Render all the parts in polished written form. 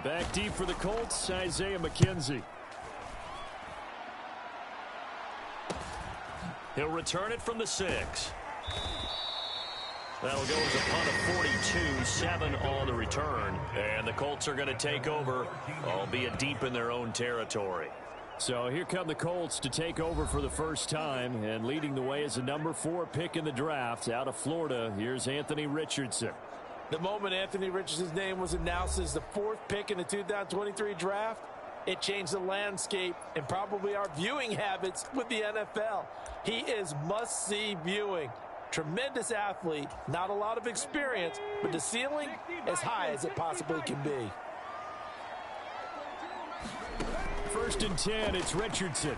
Back deep for the Colts, Isaiah McKenzie. He'll return it from the 6. That'll go as a punt of 42, 7 on the return. And the Colts are going to take over, albeit deep in their own territory. So here come the Colts to take over for the first time, and leading the way is a number 4 pick in the draft out of Florida. Here's Anthony Richardson. The moment Anthony Richardson's name was announced as the 4th pick in the 2023 draft, it changed the landscape and probably our viewing habits with the NFL. He is must-see viewing. Tremendous athlete, not a lot of experience, but the ceiling as high as it possibly can be. 1st and 10, it's Richardson.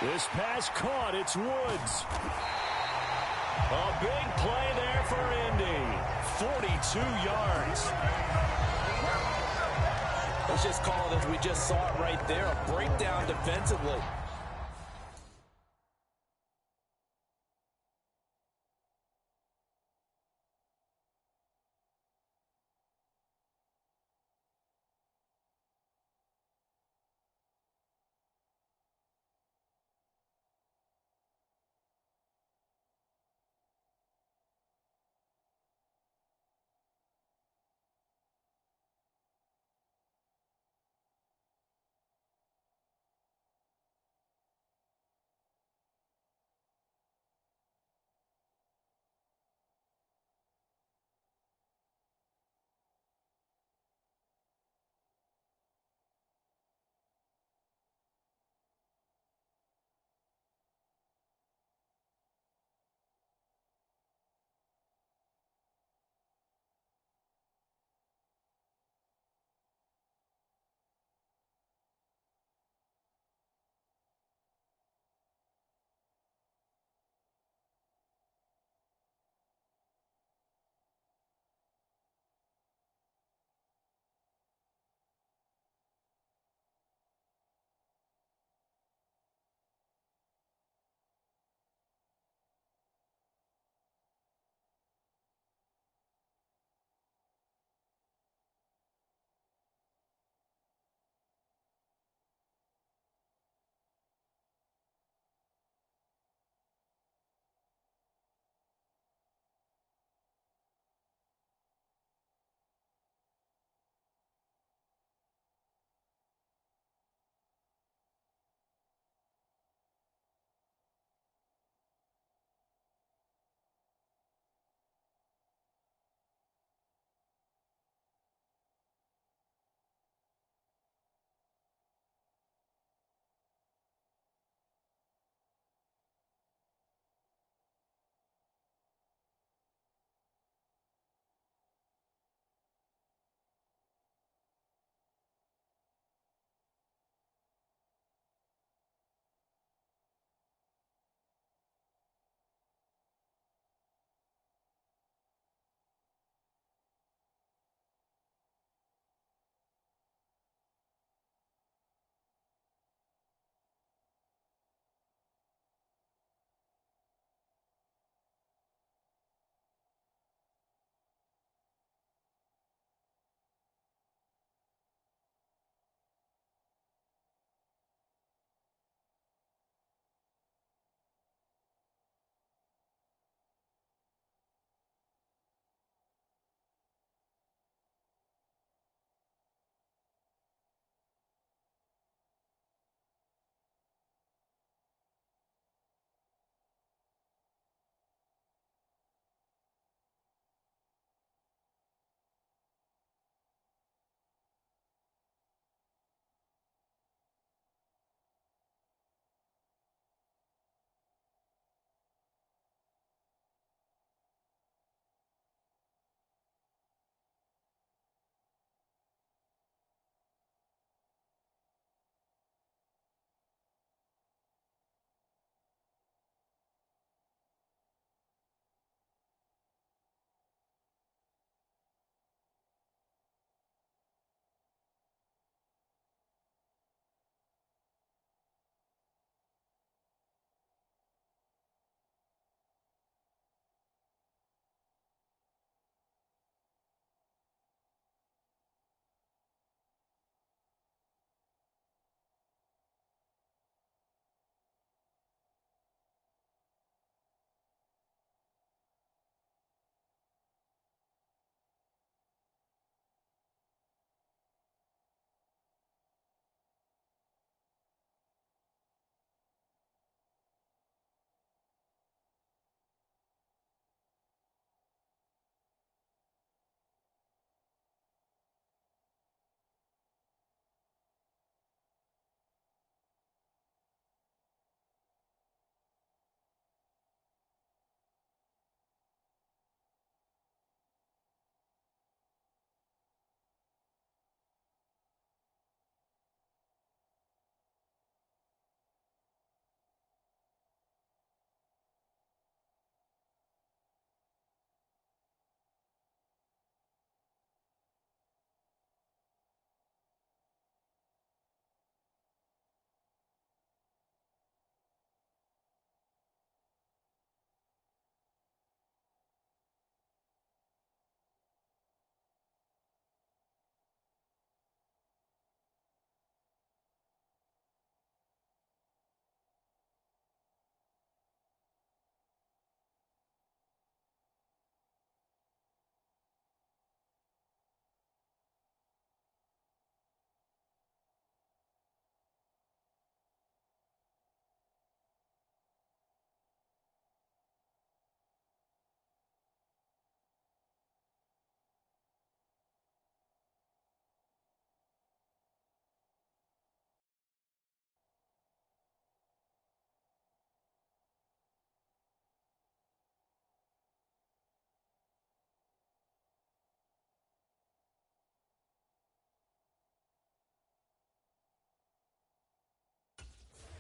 This pass caught, it's Woods. A big play there for Indy. 42 yards. Let's just call it as we just saw it right there, a breakdown defensively.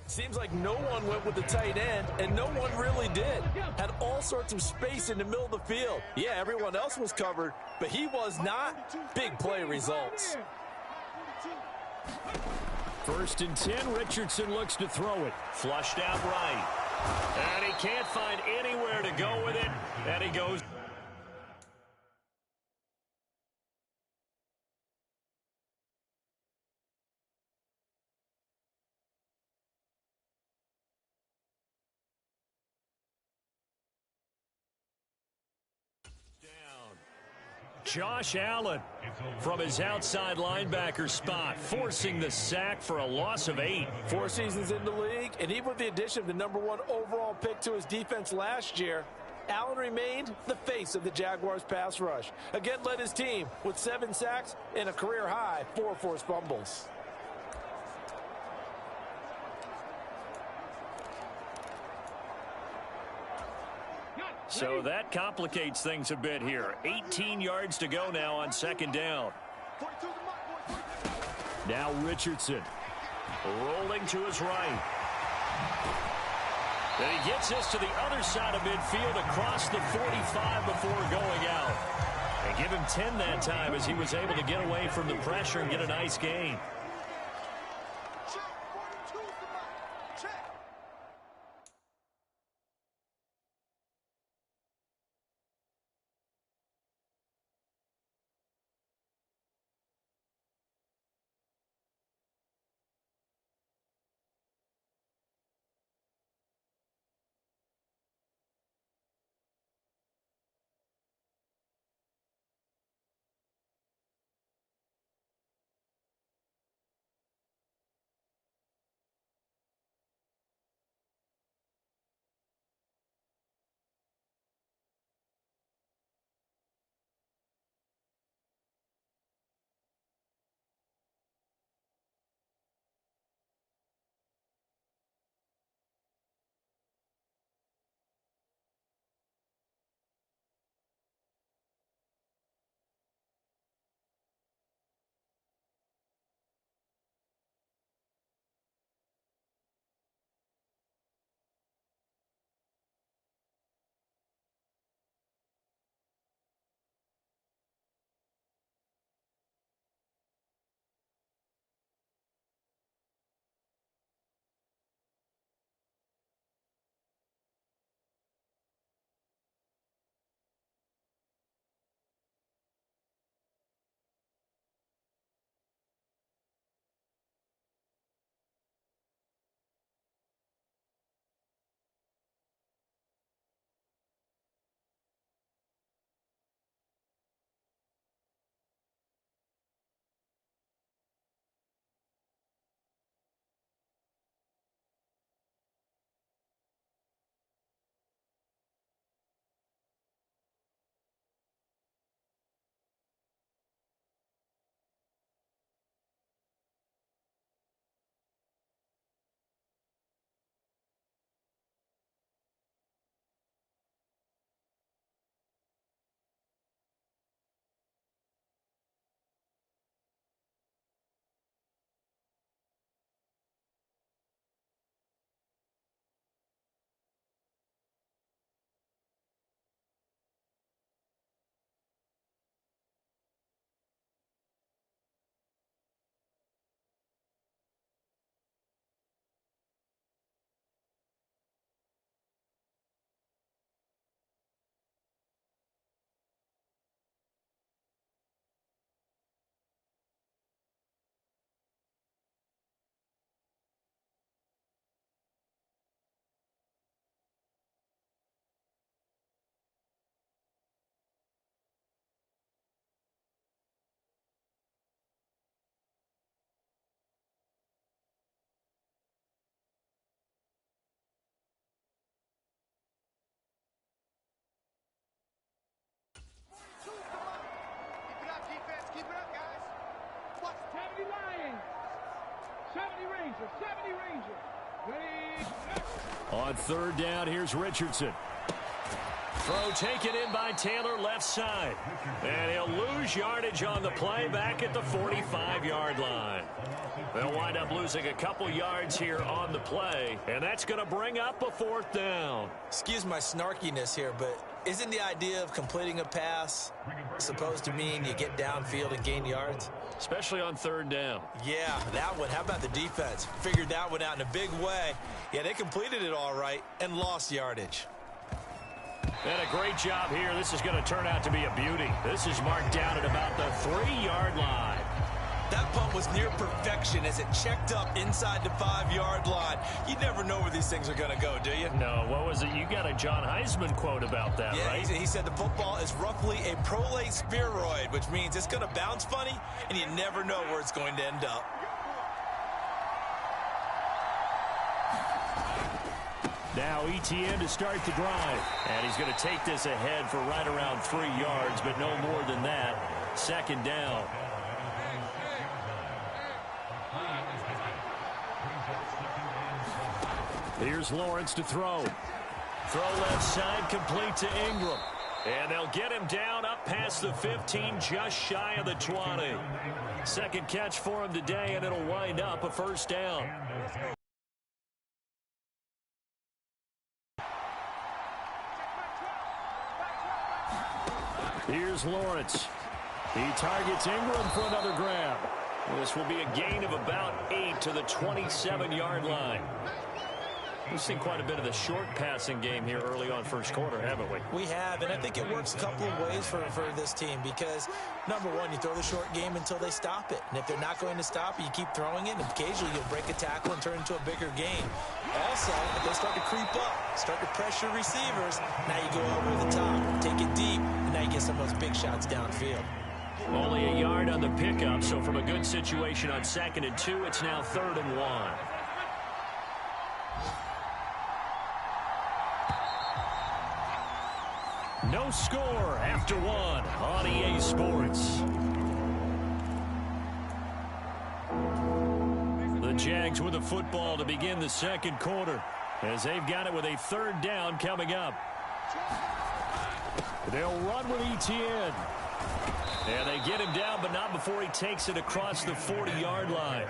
Seems like no one went with the tight end, and no one really did. Had all sorts of space in the middle of the field. Yeah, everyone else was covered, but he was not. Big play results. 1st and 10, Richardson looks to throw it. Flushed out right. And he can't find anywhere to go with it. And he goes. Josh Allen from his outside linebacker spot, forcing the sack for a loss of 8. 4 seasons in the league, and even with the addition of the #1 overall pick to his defense last year, Allen remained the face of the Jaguars' pass rush. Again, led his team with 7 sacks and a career-high 4 forced fumbles. So that complicates things a bit here. 18 yards to go now on 2nd down. Now Richardson. Rolling to his right. And he gets this to the other side of midfield across the 45 before going out. And give him 10 that time as he was able to get away from the pressure and get a nice gain. On 3rd down, here's Richardson. Throw taken in by Taylor left side. And he'll lose yardage on the play back at the 45-yard line. They'll wind up losing a couple yards here on the play, and that's going to bring up a fourth down. Excuse my snarkiness here, but isn't the idea of completing a pass supposed to mean you get downfield and gain yards? Especially on third down. Yeah, that one. How about the defense? Figured that one out in a big way. Yeah, they completed it all right and lost yardage. And a great job here. This is going to turn out to be a beauty. This is marked down at about the 3-yard line. That punt was near perfection as it checked up inside the 5-yard line. You never know where these things are going to go, do you? No, what was it? You got a John Heisman quote about that, right? Yeah, he said the football is roughly a prolate spheroid, which means it's going to bounce funny, and you never know where it's going to end up. Now Etienne to start the drive. And he's going to take this ahead for right around 3 yards, but no more than that. Second down. Here's Lawrence to throw. Throw left side, complete to Ingram. And they'll get him down up past the 15, just shy of the 20. Second catch for him today, and it'll wind up a first down. Here's Lawrence. He targets Ingram for another grab. This will be a gain of about 8 to the 27-yard line. We've seen quite a bit of the short passing game here early on first quarter, haven't we? We have, and I think it works a couple of ways for this team because, number one, you throw the short game until they stop it. And if they're not going to stop it, you keep throwing it, and occasionally you'll break a tackle and turn it into a bigger gain. Also, if they start to creep up, start to pressure receivers, now you go over the top, take it deep, and now you get some of those big shots downfield. Only a yard on the pickup, so from a good situation on 2nd and 2, it's now 3rd and 1. No score after 1 on EA Sports. The Jags with a football to begin the second quarter as they've got it with a 3rd down coming up. They'll run with Etienne. And they get him down, but not before he takes it across the 40-yard line.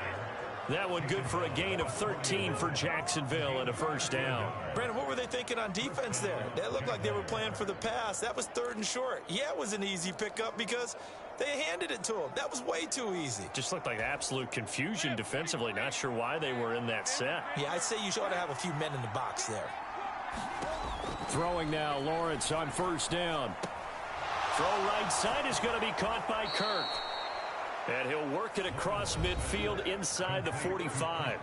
That one good for a gain of 13 for Jacksonville and a first down. Brandon, what were they thinking on defense there? They looked like they were playing for the pass. That was 3rd and short. Yeah, it was an easy pickup because they handed it to him. That was way too easy. Just looked like absolute confusion defensively. Not sure why they were in that set. Yeah, I'd say you ought to have a few men in the box there. Throwing now, Lawrence on 1st down. Throw right side is going to be caught by Kirk. And he'll work it across midfield inside the 45.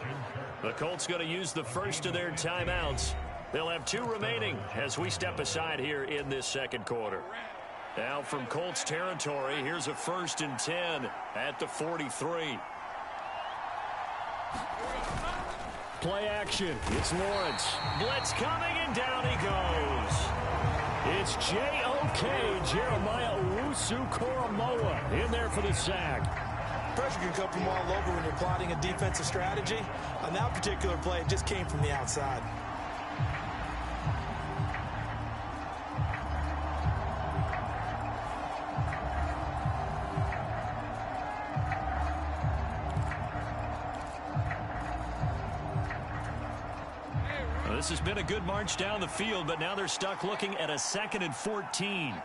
The Colts going to use the first of their timeouts. They'll have 2 remaining as we step aside here in this second quarter. Now from Colts territory, here's a 1st and 10 at the 43. Play action. It's Lawrence. Blitz coming, and down he goes. It's J.O.K. Jeremiah Owusu-Koramoah in there for the sack. Pressure can come from all over when you're plotting a defensive strategy. On that particular play, it just came from the outside. This has been a good march down the field, but now they're stuck looking at a 2nd and 14.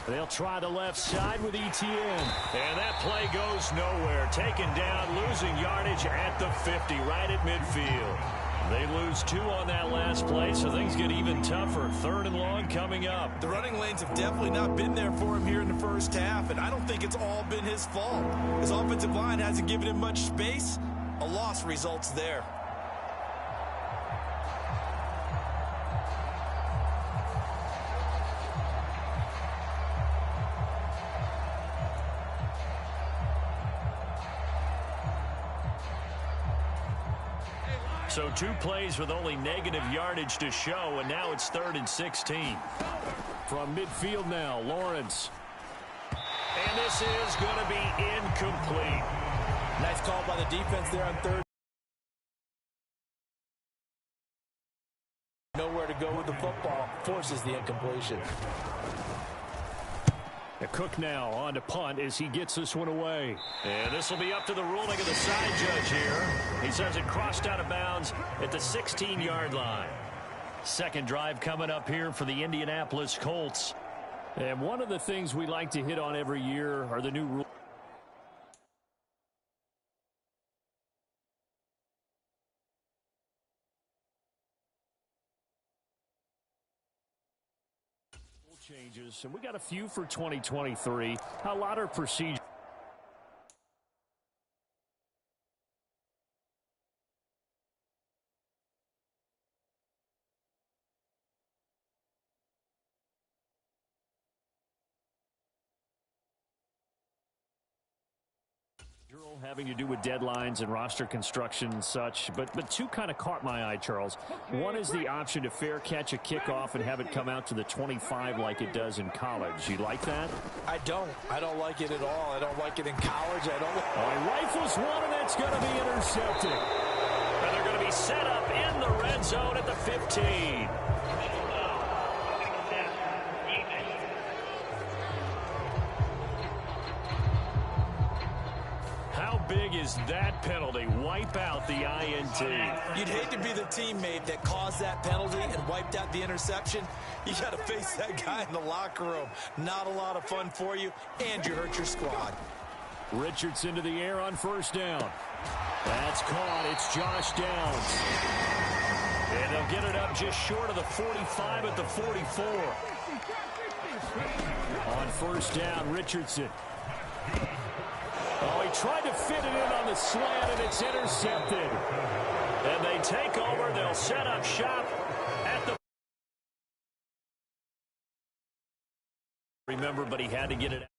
They'll try the left side with Etienne. And that play goes nowhere. Taken down, losing yardage at the 50, right at midfield. They lose 2 on that last play, so things get even tougher. 3rd and long coming up. The running lanes have definitely not been there for him here in the first half, and I don't think it's all been his fault. His offensive line hasn't given him much space. A loss results there. So 2 plays with only negative yardage to show, and now it's 3rd and 16. From midfield now, Lawrence. And this is going to be incomplete. Nice call by the defense there on 3rd Nowhere to go with the football, forces the incompletion. Cook now on to punt as he gets this one away. And this will be up to the ruling of the side judge here. He says it crossed out of bounds at the 16-yard line. Second drive coming up here for the Indianapolis Colts. And one of the things we like to hit on every year are the new rules. Changes, and we got a few for 2023. A lot of procedures. Having to do with deadlines and roster construction and such, but two kind of caught my eye, Charles. One is the option to fair catch a kickoff and have it come out to the 25 like it does in college. You like that? I don't like it at all. I don't like it in college. I don't. He rifles one, and it's going to be intercepted. And they're going to be set up in the red zone at the 15. Big is that penalty? Wipe out the INT. You'd hate to be the teammate that caused that penalty and wiped out the interception. You got to face that guy in the locker room. Not a lot of fun for you, and you hurt your squad. Richardson to the air on first down. That's caught. It's Josh Downs. And they'll get it up just short of the 45 at the 44. On first down, Richardson. Oh, he tried to fit it in on the slant, and it's intercepted. And they take over. They'll set up shop at the... Remember, but he had to get it out.